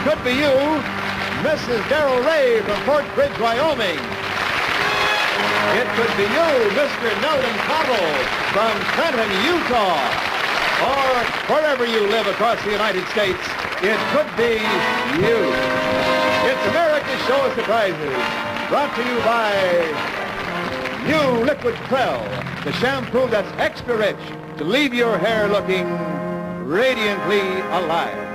could be you, Mrs. Darrell Ray from Fort Bridge, Wyoming. It could be you, Mr. Nelson Cottle from Trenton, Utah. Or wherever you live across the United States, it could be you. It's America's Show of Surprises, brought to you by New Liquid Krell, the shampoo that's extra rich to leave your hair looking radiantly alive.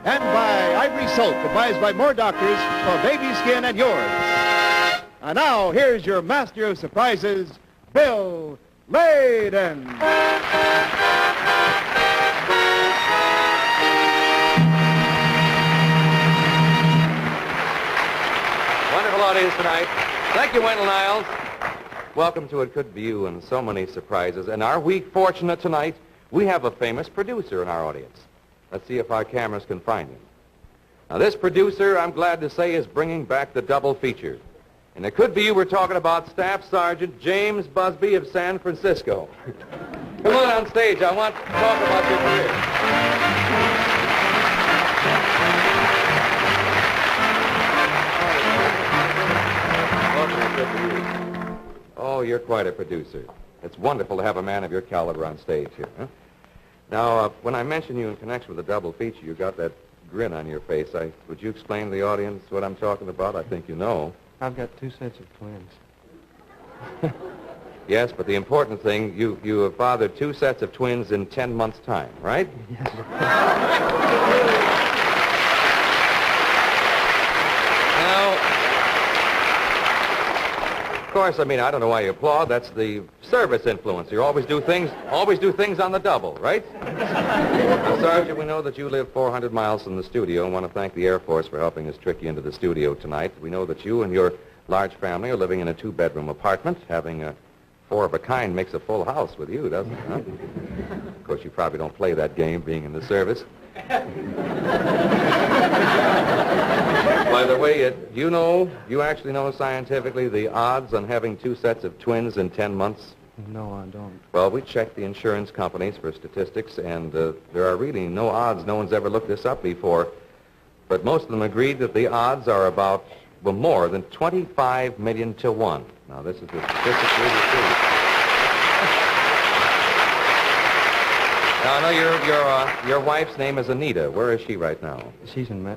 And by Ivory Soap, advised by more doctors for baby skin and yours. And now, here's your master of surprises, Bill Layden. Wonderful audience tonight. Thank you, Wendell Niles. Welcome to It Could Be You and so many surprises. And are we fortunate tonight? We have a famous producer in our audience. Let's see if our cameras can find him. Now, this producer, I'm glad to say, is bringing back the double feature. And It Could Be You, we're talking about Staff Sergeant James Busby of San Francisco. Come on stage. I want to talk about your career. Oh, you're quite a producer. It's wonderful to have a man of your caliber on stage here. Huh? Now, when I mentioned you in connection with the double feature, you got that grin on your face. Would you explain to the audience what I'm talking about? I think you know. I've got 2 sets of twins. Yes, but the important thing, you have fathered 2 sets of twins in 10 months' time, right? Yes, sir. Now, of course, I mean, I don't know why you applaud. That's the service influence. You always do things on the double, right? Now, Sergeant, we know that you live 400 miles from the studio and want to thank the Air Force for helping us trick you into the studio tonight. We know that you and your large family are living in a 2-bedroom apartment. Having a 4 of a kind makes a full house with you, doesn't it? Huh? Of course, you probably don't play that game being in the service. By the way, you actually know scientifically the odds on having 2 sets of twins in 10 months? No, I don't. Well, we checked the insurance companies for statistics, and there are really no odds. No one's ever looked this up before. But most of them agreed that the odds are about, well, more than 25 million to 1. Now, this is the statistics we received. Now, I know your wife's name is Anita. Where is she right now? She's in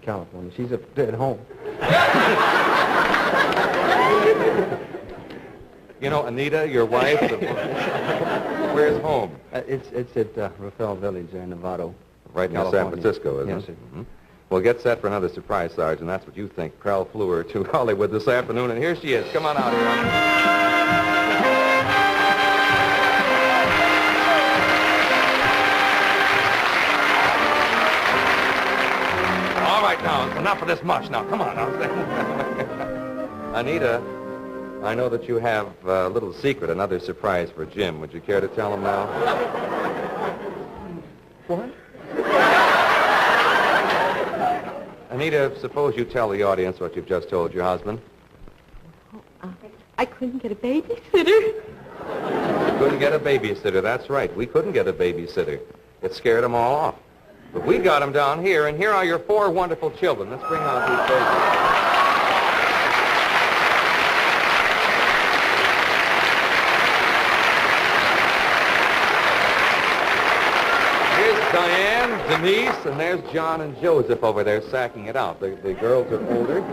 California. She's at home. You know, Anita, your wife, where's home? It's at Rafael Village there in Nevada. Right near San Francisco, isn't Yes, it? sir. Mm-hmm. Well, get set for another surprise, Sergeant. That's what you think. Krell flew her to Hollywood this afternoon, and here she is. Come on out here. All right, now, enough of this mush. Now, come on. Now. Anita, I know that you have a little secret, another surprise for Jim. Would you care to tell him now? What? Anita, suppose you tell the audience what you've just told your husband. I couldn't get a babysitter. You couldn't get a babysitter, that's right. We couldn't get a babysitter. It scared them all off. But we got them down here, and here are your 4 wonderful children. Let's bring out these babies. Diane, Denise, and there's John and Joseph over there sacking it out. The girls are older.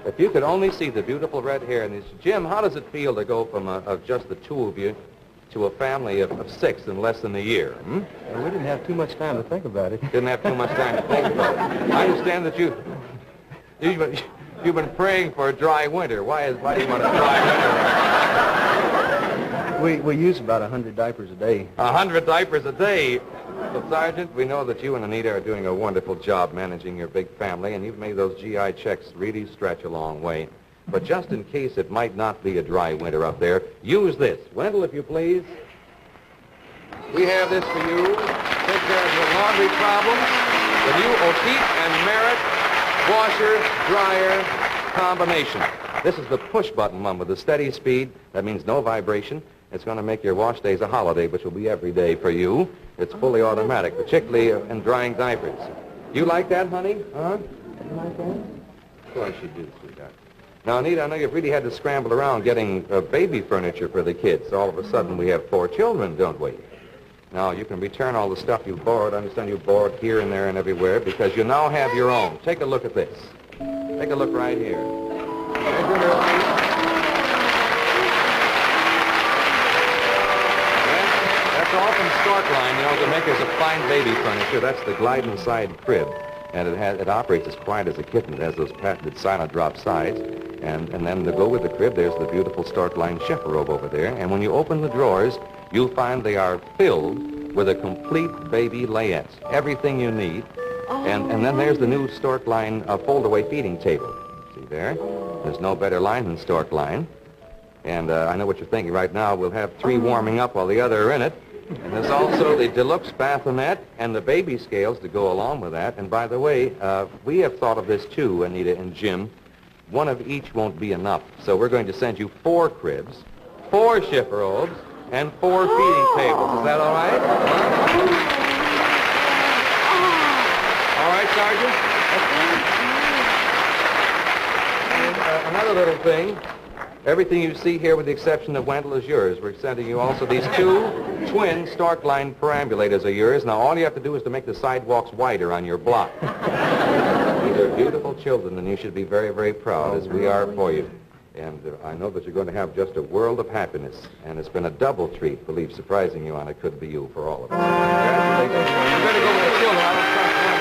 If you could only see the beautiful red hair in these. Jim, how does it feel to go from of just the 2 of you to a family of 6 in less than a year? Hmm? Well, we didn't have too much time to think about it. Didn't have too much time to think about it. I understand that you've been praying for a dry winter. Why do you want a dry winter? We use about 100 diapers a day. 100 diapers a day. So, Sergeant, we know that you and Anita are doing a wonderful job managing your big family, and you've made those GI checks really stretch a long way. But just in case it might not be a dry winter up there, use this. Wendell, if you please. We have this for you. Take care of your laundry problems. The new O'Keefe and Merritt washer-dryer combination. This is the push-button one with the steady speed. That means no vibration. It's going to make your wash days a holiday, which will be every day for you. It's fully automatic, particularly in drying diapers. You like that, honey? Huh? You like that? Of course you do, sweetheart. Now, Anita, I know you've really had to scramble around getting baby furniture for the kids. All of a sudden, we have 4 children, don't we? Now, you can return all the stuff you borrowed. I understand you borrowed here and there and everywhere because you now have your own. Take a look at this. Take a look right here. There's your little piece. That's all from Stork Line, you know, the makers of fine baby furniture. That's the glide inside crib. And it operates as quiet as a kitten. It has those patented silent drop sides. And then to go with the crib, there's the beautiful Stork Line Chefferobe over there. And when you open the drawers, you'll find they are filled with a complete baby layette. Everything you need. Oh. And then there's the new Stork Line fold-away feeding table. See there? There's no better line than Stork Line. And I know what you're thinking right now. We'll have 3 warming up while the other are in it. And there's also the deluxe bassinet and the baby scales to go along with that. And by the way, we have thought of this too, Anita and Jim. One of each won't be enough. So we're going to send you 4 cribs, 4 chifferobes, and 4 feeding tables. Is that all right? All right, Sergeant? And, another little thing. Everything you see here, with the exception of Wendell, is yours. We're sending you also these 2 twin Stork Line perambulators are yours. Now, all you have to do is to make the sidewalks wider on your block. These are beautiful children, and you should be very, very proud, as we are for you. And I know that you're going to have just a world of happiness. And it's been a double treat, believe, surprising you on It Could Be You for all of us. Congratulations. I'm going to go with the children. I don't trust Wendell.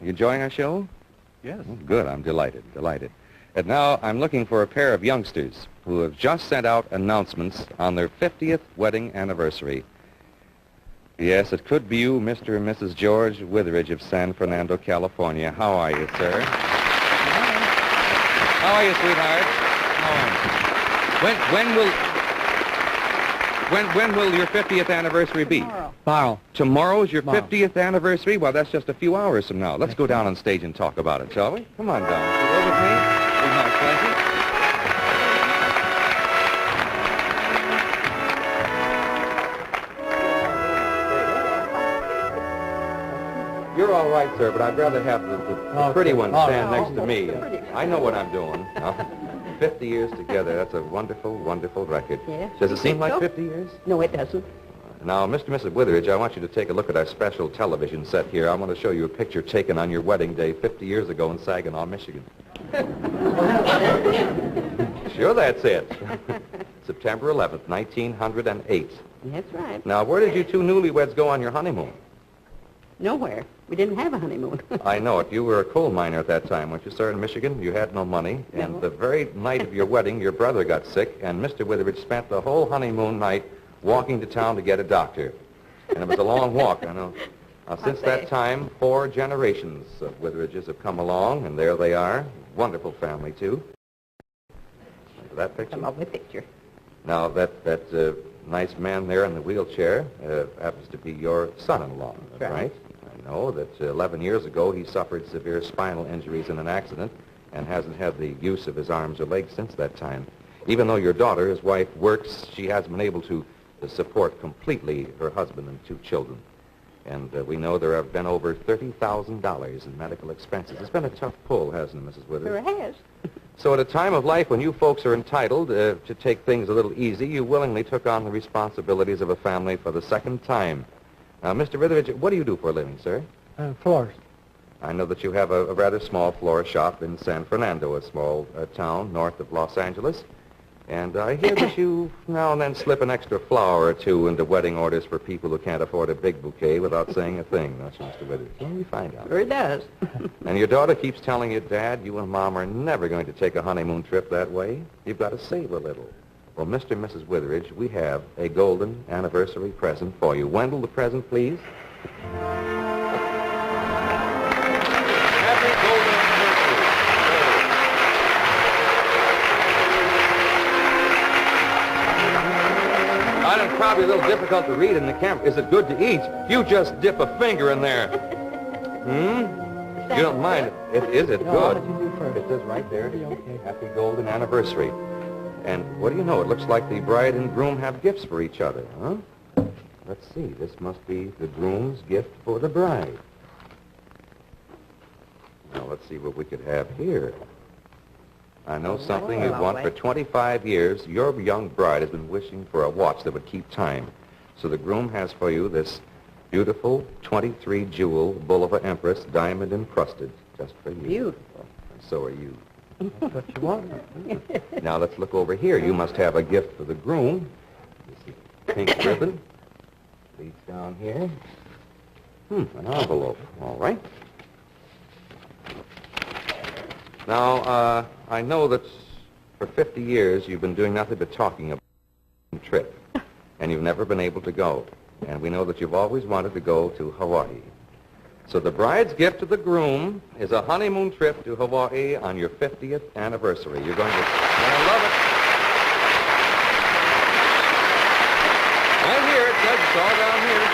You enjoying our show? Yes. Oh, good. I'm delighted. And now I'm looking for a pair of youngsters who have just sent out announcements on their 50th wedding anniversary. Yes, it could be you, Mr. and Mrs. George Witheridge of San Fernando, California. How are you, sir? How are you, sweetheart? How are you? When will your 50th anniversary be? Tomorrow. Tomorrow's your 50th anniversary? Well, that's just a few hours from now. Let's go down on stage and talk about it, shall we? Come on down. You go with me? It'll be my pleasure. You're all right, sir, but I'd rather have the pretty one stand next to me. I know what I'm doing. 50 years together, that's a wonderful, wonderful record. Yes. Does it seem like 50 years? No, it doesn't. Now, Mr. and Mrs. Witheridge, I want you to take a look at our special television set here. I want to show you a picture taken on your wedding day 50 years ago in Saginaw, Michigan. Sure, that's it. September 11th, 1908. That's right. Now, where did you 2 newlyweds go on your honeymoon? Nowhere. We didn't have a honeymoon. I know it. You were a coal miner at that time, weren't you, sir, in Michigan? You had no money. No. And the very night of your wedding, your brother got sick, and Mr. Witheridge spent the whole honeymoon night walking to town to get a doctor. And it was a long walk, I know. Since that time, 4 generations of Witheridges have come along, and there they are. Wonderful family, too. Look at that picture. A lovely picture. Now, that nice man there in the wheelchair happens to be your son-in-law, That's right. I know that 11 years ago he suffered severe spinal injuries in an accident and hasn't had the use of his arms or legs since that time. Even though your daughter, his wife, works, she hasn't been able to support completely her husband and 2 children. And we know there have been over $30,000 in medical expenses. It's been a tough pull, hasn't it, Mrs. Witheridge? Sure has. So at a time of life when you folks are entitled to take things a little easy, you willingly took on the responsibilities of a family for the second time. Now, Mr. Witheridge, what do you do for a living, sir? Florist. I know that you have a rather small florist shop in San Fernando, a small town north of Los Angeles. And I hear that you now and then slip an extra flower or 2 into wedding orders for people who can't afford a big bouquet without saying a thing, don't you, Mr. Witheridge? Well, we find out. Sure it does. And your daughter keeps telling you, Dad, you and Mom are never going to take a honeymoon trip that way. You've got to save a little. Well, Mr. and Mrs. Witheridge, we have a golden anniversary present for you. Wendell, the present, please. Happy golden anniversary. I know it's probably a little difficult to read in the camera. Is it good to eat? You just dip a finger in there. You don't mind it. Is it No, I'll good? let you do first. It says right there. Okay. Happy golden anniversary. And what do you know? It looks like the bride and groom have gifts for each other, huh? Let's see. This must be the groom's gift for the bride. Now, let's see what we could have here. I know something you've wanted for 25 years. Your young bride has been wishing for a watch that would keep time. So the groom has for you this beautiful 23-jewel Bulova Empress, diamond encrusted, just for you. Beautiful. And so are you. That's what you want. Now, let's look over here. You must have a gift for the groom. You see, pink ribbon. Leads down here. An envelope. All right. Now, I know that for 50 years you've been doing nothing but talking about a trip, and you've never been able to go. And we know that you've always wanted to go to Hawaii. So the bride's gift to the groom is a honeymoon trip to Hawaii on your 50th anniversary. You're going to love it. Right here, it says it's all down here.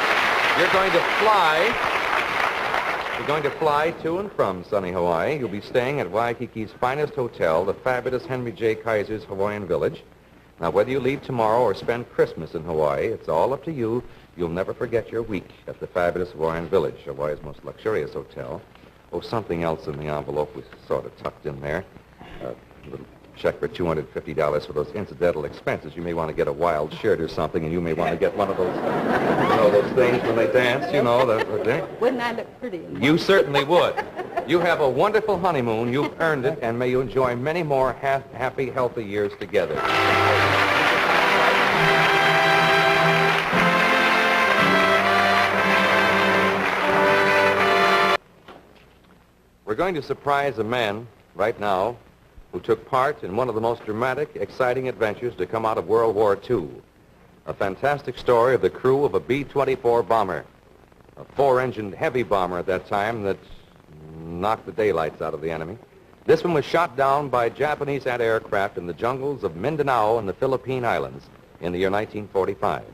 You're going to fly. You're going to fly to and from sunny Hawaii. You'll be staying at Waikiki's finest hotel, the fabulous Henry J. Kaiser's Hawaiian Village. Now, whether you leave tomorrow or spend Christmas in Hawaii, it's all up to you. You'll never forget your week at the fabulous Hawaiian Village, Hawaii's most luxurious hotel. Oh, something else in the envelope was sort of tucked in there. A little check for $250 for those incidental expenses. You may want to get a wild shirt or something, and you may want to get one of those, those things when they dance, Wouldn't I look pretty in that? You certainly would. You have a wonderful honeymoon. You've earned it, and may you enjoy many more happy, healthy years together. We're going to surprise a man right now who took part in one of the most dramatic, exciting adventures to come out of World War II. A fantastic story of the crew of a B-24 bomber, a four-engined heavy bomber at that time that knocked the daylights out of the enemy. This one was shot down by Japanese anti-aircraft in the jungles of Mindanao and the Philippine Islands in the year 1945.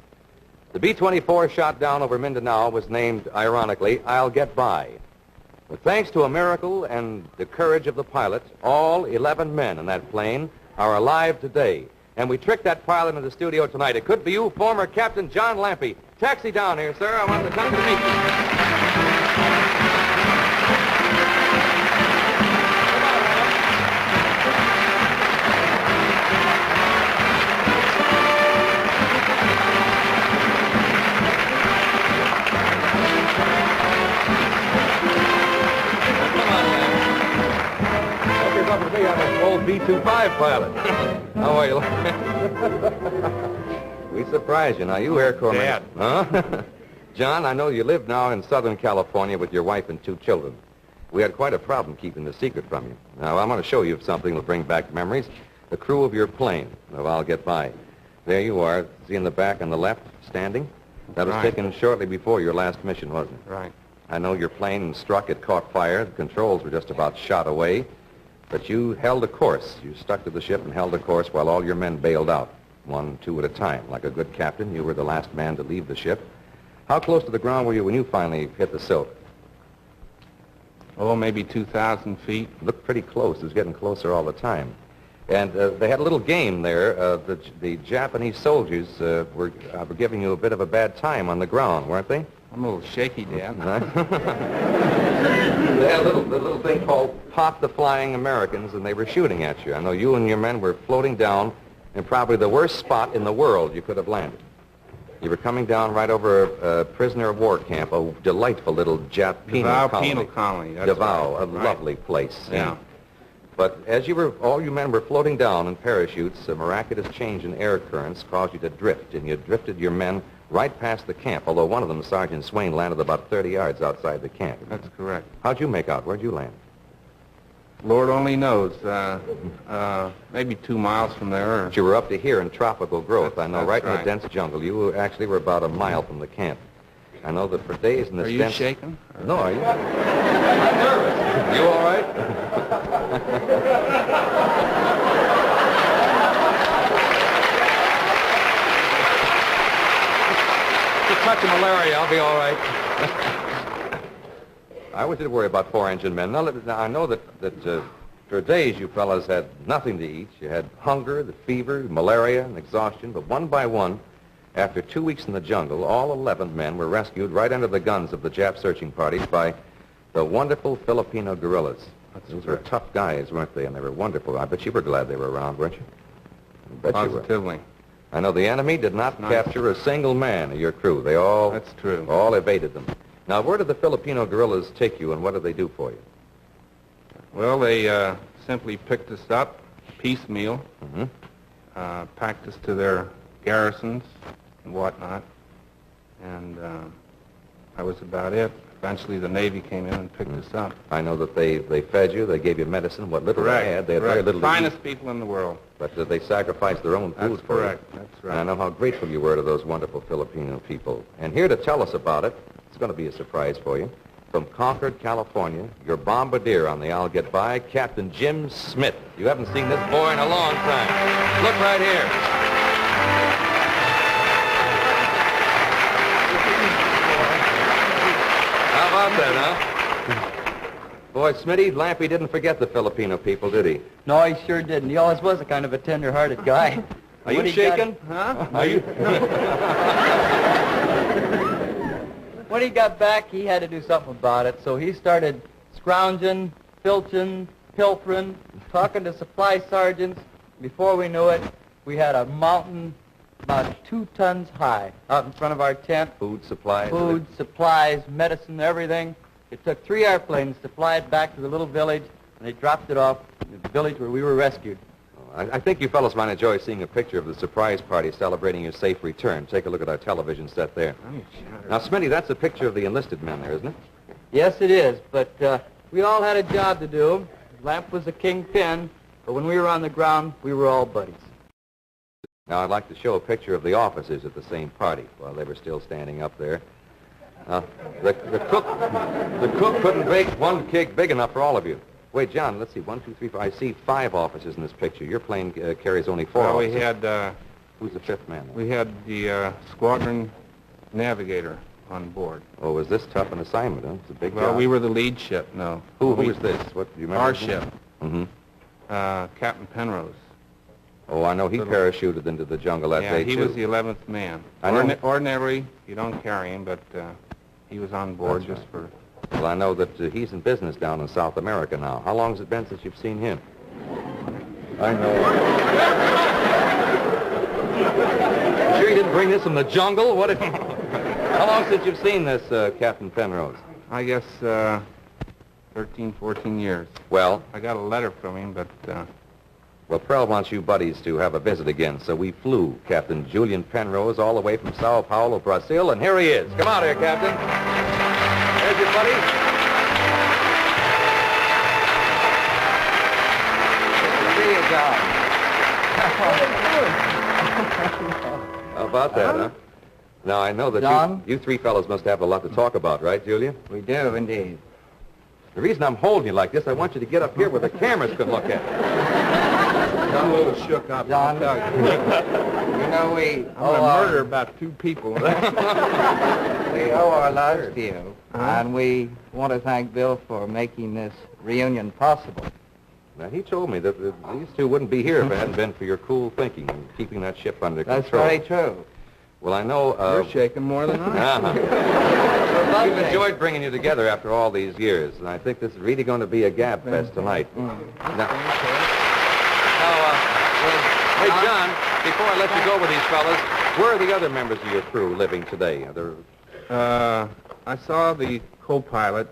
The B-24 shot down over Mindanao was named, ironically, I'll Get By. But thanks to a miracle and the courage of the pilot, all 11 men in that plane are alive today. And we tricked that pilot into the studio tonight. It could be you, former Captain John Lampy. Taxi down here, sir. I want to come to meet you. Old B-25 pilot. How are you? We surprised you. Now, you Air Corps man. Huh? John, I know you live now in Southern California with your wife and 2 children. We had quite a problem keeping the secret from you. Now, I'm going to show you something that'll bring back memories. The crew of your plane. Well, I'll Get By. There you are. See in the back on the left, standing? That was taken shortly before your last mission, wasn't it? Right. I know your plane struck. It caught fire. The controls were just about shot away. But you held a course. You stuck to the ship and held a course while all your men bailed out, 1, 2 at a time. Like a good captain, you were the last man to leave the ship. How close to the ground were you when you finally hit the silk? Oh, maybe 2,000 feet. Looked pretty close. It was getting closer all the time. And they had a little game there. The Japanese soldiers were giving you a bit of a bad time on the ground, weren't they? I'm a little shaky, Dad. They had a little thing called Pop the Flying Americans, and they were shooting at you. I know you and your men were floating down in probably the worst spot in the world you could have landed. You were coming down right over a prisoner of war camp, a delightful little Jap penal colony. Penal colony. That's Davao, right. a lovely place. Yeah. But as all you men were floating down in parachutes, a miraculous change in air currents caused you to drift, and you drifted your men right past the camp, although one of them, Sergeant Swain, landed about 30 yards outside the camp. That's correct. How'd you make out? Where'd you land? Lord only knows. Maybe 2 miles from there. But you were up to here in tropical growth. I know, That's right in right. the dense jungle. You actually were about a mile from the camp. I know that for days in this Are you dense... shaking? No, are you? I'm nervous. You all right? Just touch of malaria. I'll be all right. I always did worry about 4-engine men. Now, I know that For days, you fellas had nothing to eat. You had hunger, the fever, malaria, and exhaustion. But one by one, after 2 weeks in the jungle, all 11 men were rescued right under the guns of the Jap searching parties by the wonderful Filipino guerrillas. Those were tough guys, weren't they? And they were wonderful. I bet you were glad they were around, weren't you? I bet Positively. you were. I know the enemy did not capture a single man of your crew. They all... That's true. All evaded them. Now, where did the Filipino guerrillas take you, and what did they do for you? Well, they simply picked us up piecemeal, packed us to their garrisons and whatnot, and that was about it. Eventually, the Navy came in and picked us up. I know that they fed you, they gave you medicine, what little they had. They had very little to eat. Finest people in the world. But they sacrificed their own food for you. That's correct. That's right. And I know how grateful you were to those wonderful Filipino people. And here to tell us about it, it's going to be a surprise for you. From Concord, California, your bombardier on the I'll Get By, Captain Jim Smith. You haven't seen this boy in a long time. Look right here. How about that, huh? Boy, Smitty, Lampy didn't forget the Filipino people, did he? No, he sure didn't. He always was a kind of a tender-hearted guy. Are you shaking? Huh? Are you? When he got back, he had to do something about it, so he started scrounging, filching, pilfering, talking to supply sergeants. Before we knew it, we had a mountain about 2 tons high out in front of our tent. Food supplies? Food, supplies, medicine, everything. It took 3 airplanes to fly it back to the little village, and they dropped it off at the village where we were rescued. I think you fellows might enjoy seeing a picture of the surprise party celebrating your safe return. Take a look at our television set there. Now, Smitty, that's a picture of the enlisted men there, isn't it? Yes, it is, but we all had a job to do. Lamp was a kingpin, but when we were on the ground, we were all buddies. Now, I'd like to show a picture of the officers at the same party while they were still standing up there. The cook couldn't bake one cake big enough for all of you. Wait, John, let's see. 1, 2, 3, 4. I see 5 officers in this picture. Your plane carries only 4 Well, officers. we had... Who's the 5th man? We had the squadron navigator on board. Oh, was this tough an assignment, huh? It's a big job. Well, we were the lead ship, no. Who was this? What, do you remember? Our ship. Mm-hmm. Captain Penrose. Oh, I know he parachuted into the jungle that day, too. Yeah, he was the 11th man. Ordinarily, you don't carry him, but he was on board just for... Well, I know that he's in business down in South America now. How long has it been since you've seen him? I know. You sure you didn't bring this from the jungle? What? How long since you've seen this, Captain Penrose? I guess 13, 14 years. Well? I got a letter from him, but... Well, Prell wants you buddies to have a visit again, so we flew Captain Julian Penrose all the way from Sao Paulo, Brazil, and here he is. Come out here, Captain. There's your buddy. See you, John. How about that, huh? Now, I know that you 3 fellows must have a lot to talk about, right, Julian? We do, indeed. The reason I'm holding you like this, I want you to get up here where the cameras can look at you. I'm a little shook up. John, you know, I'm going to murder about 2 people. we owe our lives to you, and we want to thank Bill for making this reunion possible. Now, he told me that these 2 wouldn't be here if it hadn't been for your cool thinking and keeping that ship under control. That's very true. Well, I know... You're shaking more than I am. We've enjoyed bringing you together after all these years, and I think this is really going to be a gab fest tonight. Hey, John, before I let you go with these fellas, where are the other members of your crew living today? I saw the co-pilot,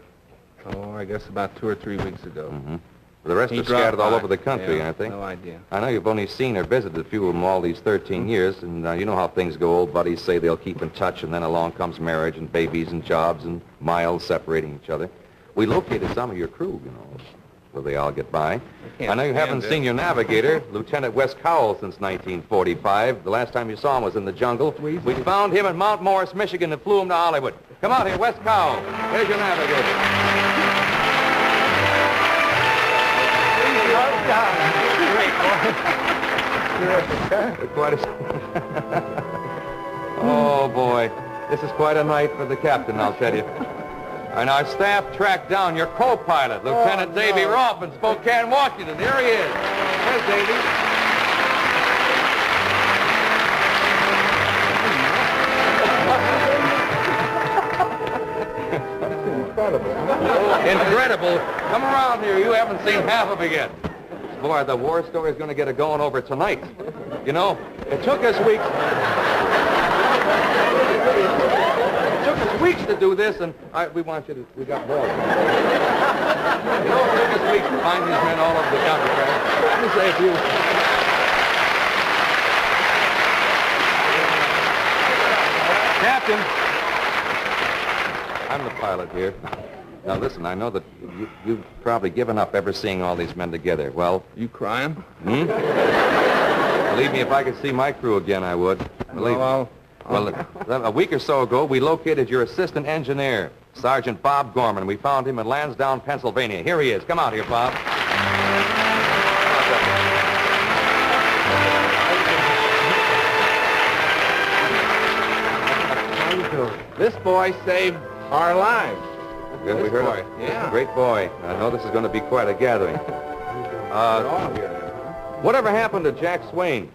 I guess about 2 or 3 weeks ago. Mm-hmm. The rest are scattered all over the country, aren't they? No idea. I know you've only seen or visited a few of them all these 13 years, and you know how things go. Old buddies say they'll keep in touch, and then along comes marriage and babies and jobs and miles separating each other. We located some of your crew, you know, so they all get by. I know you haven't seen your navigator, Lieutenant Wes Cowell, since 1945. The last time you saw him was in the jungle. We found him at Mount Morris, Michigan, and flew him to Hollywood. Come out here, Wes Cowell. There's your navigator. Oh, boy. This is quite a night for the captain, I'll tell you. And our staff tracked down your co-pilot, Lieutenant Davy Rolfe in Spokane, Washington. Here he is. There's Davy. Incredible. Come around here. You haven't seen half of it yet. Boy, the war story is going to get it going over tonight. You know, it took us weeks. It took us weeks to do this, and we want you to. We got more. You know, it took us weeks to find these men all over the country. Let me say a few. Captain, I'm the pilot here. Now, listen, I know that you've probably given up ever seeing all these men together. Well... You crying? Believe me, if I could see my crew again, I would. Believe me. Well, a week or so ago, we located your assistant engineer, Sergeant Bob Gorman. We found him in Lansdowne, Pennsylvania. Here he is. Come out here, Bob. How you doing? This boy saved our lives. Good, we heard it. Yeah. Great boy. I know this is going to be quite a gathering. Whatever happened to Jack Swain?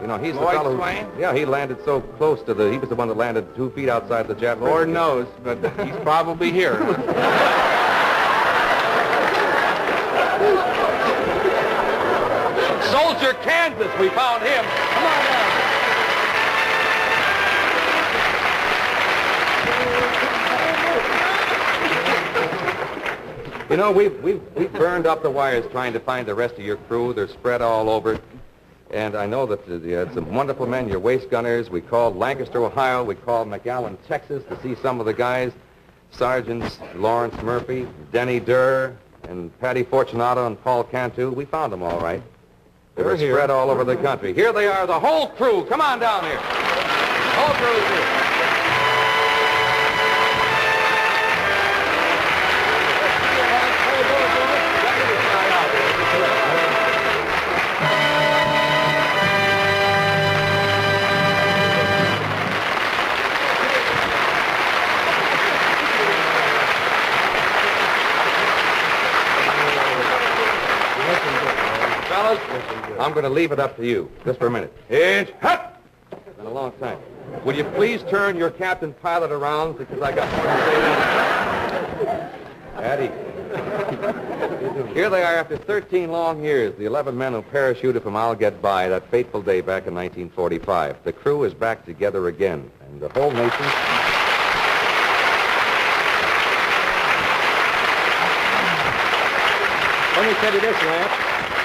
You know, he's the fellow who... Swain? Yeah, he landed so close to the... He was the one that landed 2 feet outside the Jap. Lord knows, but he's probably here. Soldier Kansas, we found him. Come on down. You know, we've burned up the wires trying to find the rest of your crew. They're spread all over. And I know that you had some wonderful men, your waist gunners. We called Lancaster, Ohio. We called McAllen, Texas, to see some of the guys. Sergeants Lawrence Murphy, Denny Durr, and Patty Fortunato and Paul Cantu. We found them all right. They were spread all over the country. Here they are, the whole crew. Come on down here. The whole crew is here. I'm going to leave it up to you, just for a minute. Inch, hut! It's been a long time. Will you please turn your captain pilot around, because I got more to say. Patty. Here they are after 13 long years, the 11 men who parachuted from I'll Get By that fateful day back in 1945. The crew is back together again, and the whole nation... Let me tell you this, Lamp.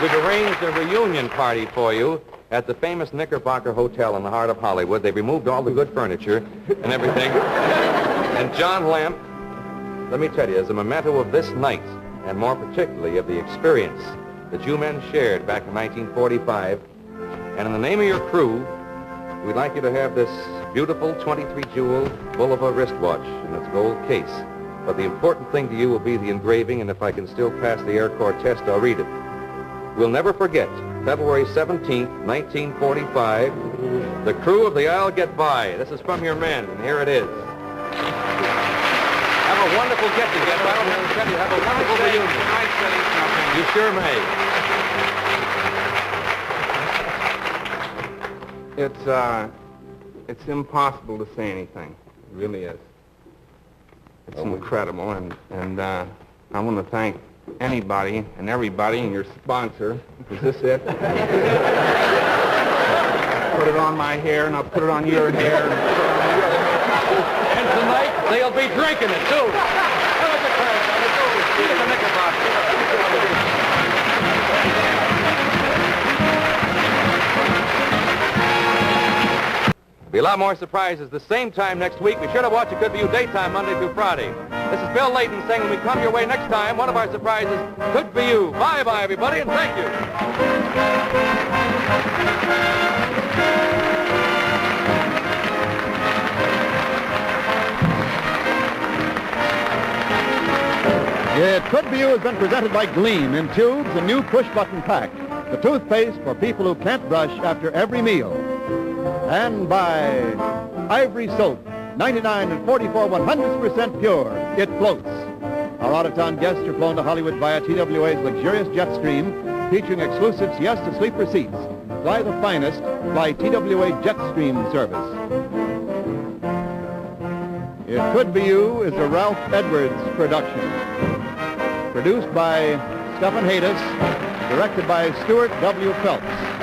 We've arranged a reunion party for you at the famous Knickerbocker Hotel in the heart of Hollywood. They've removed all the good furniture and everything. And John Lamp, let me tell you, as a memento of this night, and more particularly of the experience that you men shared back in 1945, and in the name of your crew, we'd like you to have this beautiful 23-jewel Bulova wristwatch in its gold case. But the important thing to you will be the engraving, and if I can still pass the Air Corps test, I'll read it. We'll never forget, February 17th, 1945, the crew of the I'll Get By. This is from your men, and here it is. Have a wonderful get-together. I don't have to tell you, have a wonderful reunion. You sure may. It's impossible to say anything. It really is. It's incredible, and I want to thank anybody and everybody and your sponsor. Is this it? Put it on my hair, and I'll put it on your hair. And tonight, they'll be drinking it, too. Have a good time, son. It's over. See you in the Knickerbocker. Be a lot more surprises the same time next week. Be sure to watch It Could Be You daytime, Monday through Friday. This is Bill Layton saying when we come your way next time, one of our surprises could be you. Bye-bye, everybody, and thank you. It Could Be You has been presented by Gleam in tubes, a new push-button pack. The toothpaste for people who can't brush after every meal. And by Ivory Soap, 99 and 44 100% pure. It floats. Our out-of-town guests are flown to Hollywood via TWA's luxurious jet stream, featuring exclusive siesta-sleeper seats. Fly the finest, fly TWA Jetstream service. It Could Be You is a Ralph Edwards production. Produced by Stephen Haydes, directed by Stuart W. Phelps.